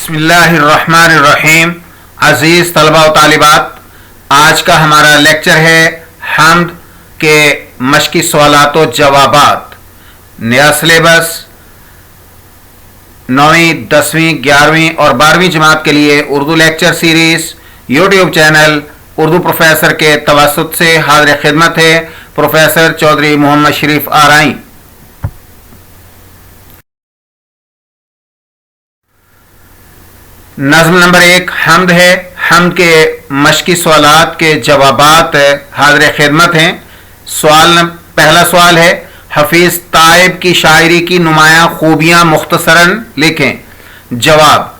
बिस्मिल्लाहिर्रहमानिर्रहीम। अजीज तलबा व तालिबात, आज का हमारा लेक्चर है हम्द के मशकी सवालात व जवाबात। नया सिलेबस 9वीं, 10वीं, 11वीं और 12वीं जमात के लिए Urdu lecture series YouTube channel Urdu professor के तवसुत से हाजिर खिदमत है प्रोफेसर चौधरी मोहम्मद शरीफ आराई। नज़्म नंबर 1 हम्द है। हम्द के मशकी सवालात के जवाबात हाजिर खिदमत हैं। पहला सवाल है, हफीज ताइब की शायरी की नुमायां खूबियां मुख्तसरन लिखें। जवाब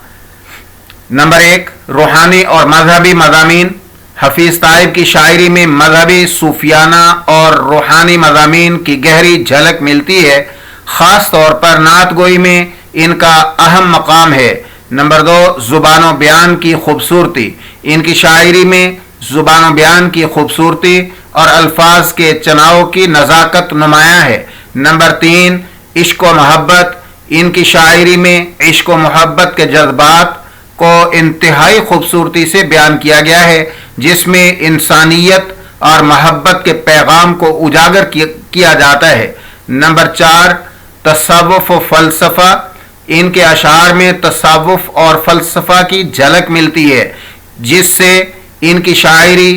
नंबर 1, रूहानी और मजहबी मज़ामीन। हफीज ताइब की शायरी में मजहबी, सूफियाना और रूहानी मज़ामीन की गहरी झलक मिलती है। ख़ास तौर पर नात गोई में इनका अहम मकाम है। नंबर 2, ज़ुबान बयान की खूबसूरती। इनकी शायरी में ज़ुबान बयान की खूबसूरती और अल्फाज के चनाव की नज़ाकत नुमायां है। नंबर 3, इश्क व मोहब्बत। इनकी शायरी में इश्क व मोहब्बत के जज्बात को इंतहाई खूबसूरती से बयान किया गया है, जिसमें इंसानियत और मोहब्बत के पैगाम को उजागर किया जाता है। नंबर 4, तसव्वुफ़ व फ़लसफ़ा। इनके अशार में तसव्वुफ़ और फ़लसफ़ा की झलक मिलती है, जिससे इनकी शायरी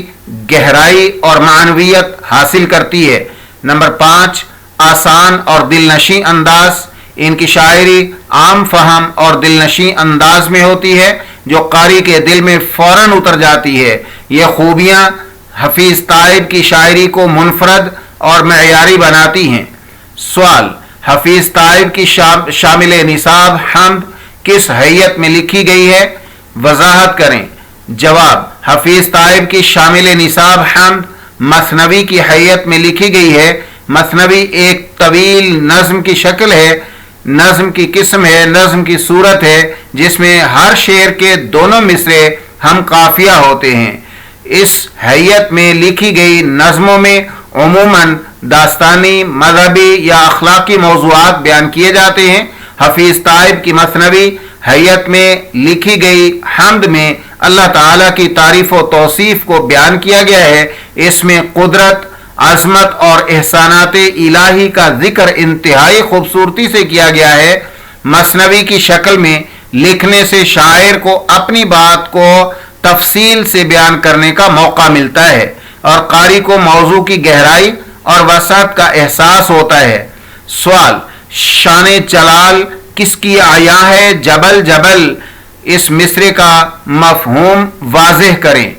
गहराई और मानवियत हासिल करती है। नंबर 5, आसान और दिलनशी अंदाज। इनकी शायरी आम फहम और दिलनशी अंदाज में होती है, जो कारी के दिल में फ़ौरन उतर जाती है। ये खूबियाँ हफीज़ ताइब की शायरी को मुनफरद और मयारी बनाती हैं। सवाल, हफीज ताइब की शामिल निसाब हम्द किस हैयत में लिखी गई है? वजाहत करें। जवाब, हफीज ताइब की शामिल निसाब हम्द मसनवी की हैयत में लिखी गई है। मसनवी एक तवील नज्म की शक्ल है, नज्म की किस्म है, नज्म की सूरत है, जिसमें हर शेर के दोनों मिसरे हम काफिया होते हैं। इस हैयत में लिखी गई नज्मों में उमूमन दास्तानी, मजहबी या अखलाकी मौज़ूआत बयान किए जाते हैं। हफीज ताइब की मसनवी हैयत में लिखी गई हम्द में अल्लाह ताला की तारीफ व तौसीफ को बयान किया गया है। इसमें कुदरत, अज़मत और एहसानात इलाही का जिक्र इंतहाई खूबसूरती से किया गया है। मसनवी की शक्ल में लिखने से शायर को अपनी बात को तफसील से बयान करने का मौका मिलता है और कारी को मौजू की गहराई और वसअत का एहसास होता है। सवाल, शान जलाल किसकी आया है? जबल जबल। इस मिसरे का मफहूम वाज़ेह करें।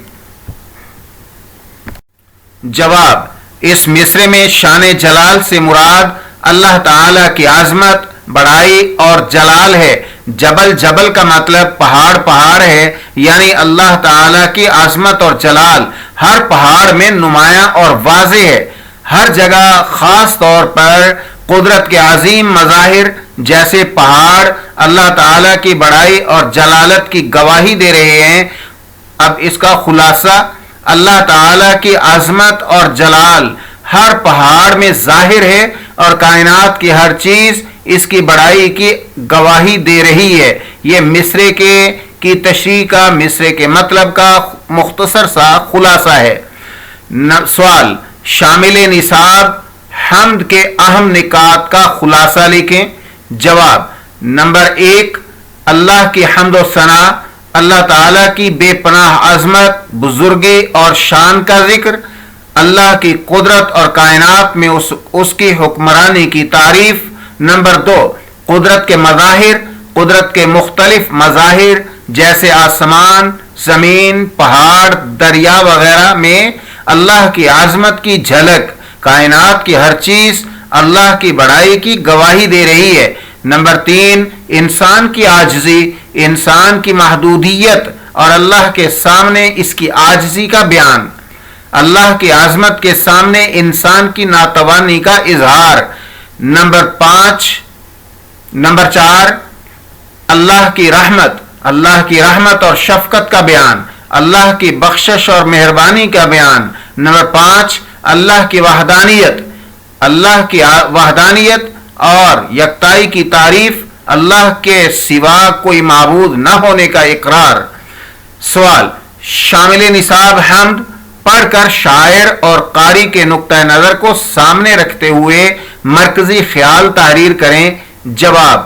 जवाब, इस मिसरे में शान जलाल से मुराद अल्लाह ताला की आज़मत, बड़ाई और जलाल है। जबल जबल का मतलब पहाड़ पहाड़ है, यानी अल्लाह ताला की आज़मत और जलाल हर पहाड़ में नुमायां और वाज़ेह है। हर जगह खास तौर पर कुदरत के अजीम मज़ाहिर जैसे पहाड़ अल्लाह ताला की बड़ाई और जलालत की गवाही दे रहे हैं। अब इसका खुलासा, अल्लाह ताला की आज़मत और जलाल हर पहाड़ में जाहिर है और कायनात की हर चीज़ इसकी बड़ाई की गवाही दे रही है। ये मिसरे की तशरीह का, मिसरे के मतलब का मुख्तसर सा खुलासा है। सवाल, शामिल निसाब हम्द के अहम निकात का खुलासा लिखें। जवाब नंबर 1, अल्लाह की हम्द व सना, अल्लाह ताला की बेपनाह अज़मत, बुजुर्गी और शान का जिक्र, अल्लाह की कुदरत और कायनात में उसकी हुक्मरानी की तारीफ। नंबर 2, कुदरत के मज़ाहिर, कुदरत के मुख्तलिफ मज़ाहिर जैसे आसमान, ज़मीन, पहाड़, दरिया वगैरह में अल्लाह की आज़मत की झलक। कायनात की हर चीज़ अल्लाह की बड़ाई की गवाही दे रही है। नंबर 3, इंसान की आजिज़ी, इंसान की महदूदियत और अल्लाह के सामने इसकी आजिज़ी का बयान। अल्लाह की आज़मत के सामने इंसान की नातवानी का इजहार। नंबर 4, अल्लाह की रहमत और शफकत का बयान, अल्लाह की बख्शिश और मेहरबानी का बयान। नंबर 5, अल्लाह की वहदानियत और यकताई की तारीफ, اللہ کے سوا کوئی معبود نہ ہونے کا اقرار۔ سوال، شامل نصاب حمد پڑھ کر شاعر اور قاری کے نقطہ نظر کو سامنے رکھتے ہوئے مرکزی خیال تحریر کریں۔ جواب،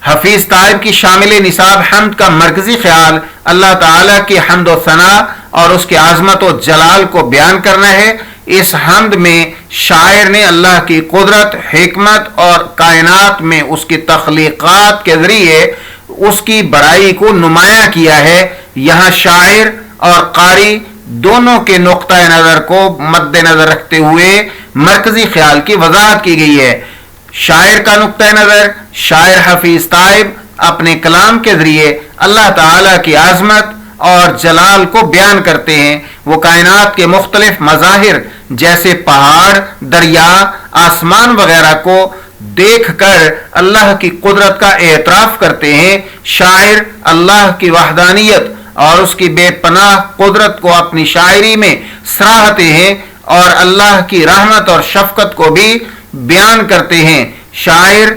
حفیظ طائب کی شامل نصاب حمد کا مرکزی خیال اللہ تعالیٰ کی حمد و ثنا اور اس کی عظمت و جلال کو بیان کرنا ہے۔ اس حمد میں شاعر نے اللہ کی قدرت، حکمت اور کائنات میں اس کی تخلیقات کے ذریعے اس کی بڑائی کو نمایاں کیا ہے۔ یہاں شاعر اور قاری دونوں کے نقطہ نظر کو مد نظر رکھتے ہوئے مرکزی خیال کی وضاحت کی گئی ہے۔ شاعر کا نقطہ نظر، شاعر حفیظ طائب اپنے کلام کے ذریعے اللہ تعالیٰ کی عظمت اور جلال کو بیان کرتے ہیں۔ وہ کائنات کے مختلف مظاہر جیسے پہاڑ، دریا، آسمان وغیرہ کو دیکھ کر اللہ کی قدرت کا اعتراف کرتے ہیں۔ شاعر اللہ کی وحدانیت اور اس کی بے پناہ قدرت کو اپنی شاعری میں سراہتے ہیں اور اللہ کی رحمت اور شفقت کو بھی بیان کرتے ہیں۔ شاعر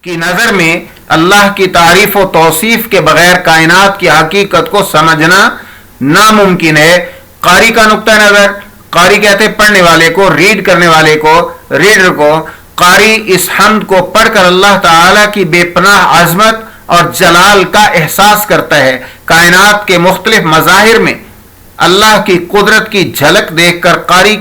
کی نظر میں اللہ کی تعریف و توصیف کے بغیر کائنات کی حقیقت کو سمجھنا ناممکن ہے۔ قاری کا نقطہ نظر، قاری کہتے پڑھنے والے کو، ریڈ کرنے والے کو، ریڈر کو۔ قاری اس حمد کو پڑھ کر اللہ تعالیٰ کی بے پناہ عظمت اور جلال کا احساس کرتا ہے۔ کائنات کے مختلف مظاہر میں اللہ کی قدرت کی جھلک دیکھ کر قاری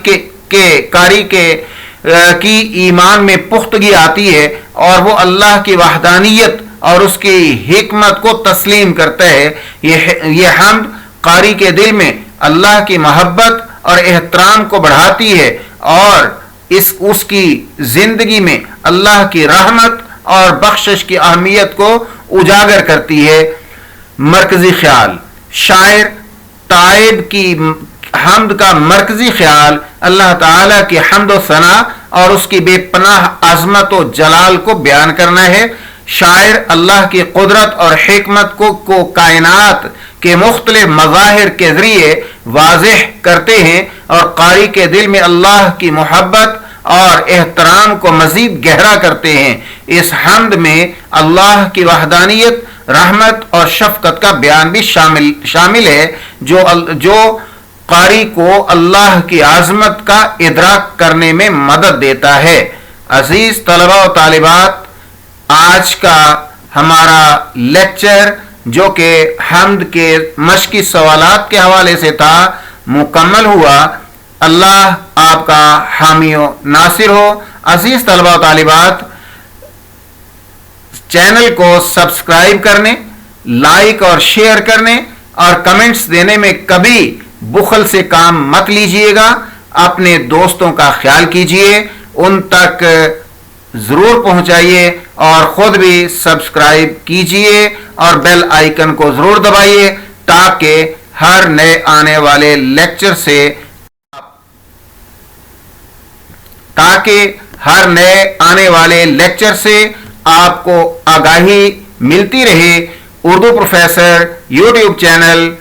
کی ایمان میں پختگی آتی ہے اور وہ اللہ کی وحدانیت اور اس کی حکمت کو تسلیم کرتا ہے۔ یہ حمد قاری کے دل میں اللہ کی محبت اور احترام کو بڑھاتی ہے اور اس کی زندگی میں اللہ کی رحمت اور بخشش کی اہمیت کو اجاگر کرتی ہے۔ مرکزی خیال، شاعر طائب کی حمد کا مرکزی خیال اللہ تعالیٰ کی حمد و ثنا اور اس کی بے پناہ عظمت و جلال کو بیان کرنا ہے۔ شاعر اللہ کی قدرت اور حکمت کو کائنات کے مختلف مظاہر کے ذریعے واضح کرتے ہیں اور قاری کے دل میں اللہ کی محبت اور احترام کو مزید گہرا کرتے ہیں۔ اس حمد میں اللہ کی وحدانیت، رحمت اور شفقت کا بیان بھی شامل ہے جو قاری کو اللہ کی عظمت کا ادراک کرنے میں مدد دیتا ہے۔ عزیز طلباء و طالبات، آج کا ہمارا لیکچر جو کہ حمد کے مشقی سوالات کے حوالے سے تھا مکمل ہوا۔ اللہ آپ کا حامی و ناصر ہو۔ عزیز طلباء و طالبات، چینل کو سبسکرائب کرنے، لائک اور شیئر کرنے اور کمنٹس دینے میں کبھی بخل سے کام مت لیجئے گا۔ اپنے دوستوں کا خیال کیجئے، ان تک ضرور پہنچائیے اور خود بھی سبسکرائب کیجئے اور بیل آئیکن کو ضرور دبائیے تاکہ ہر نئے آنے والے لیکچر سے آپ کو آگاہی ملتی رہے۔ Urdu professor YouTube channel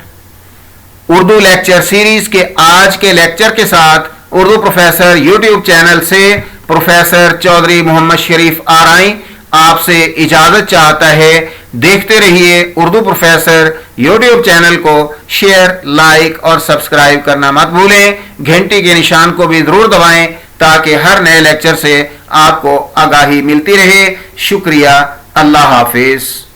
Urdu lecture series کے آج کے لیکچر کے ساتھ اردو پروفیسر یوٹیوب چینل سے پروفیسر چودھری محمد شریف آرائی آپ سے اجازت چاہتا ہے۔ دیکھتے رہیے اردو پروفیسر یوٹیوب چینل کو، شیئر، لائک اور سبسکرائب کرنا مت بھولیں۔ گھنٹی کے نشان کو بھی ضرور دبائیں تاکہ ہر نئے لیکچر سے آپ کو آگاہی ملتی رہے۔ شکریہ، اللہ حافظ۔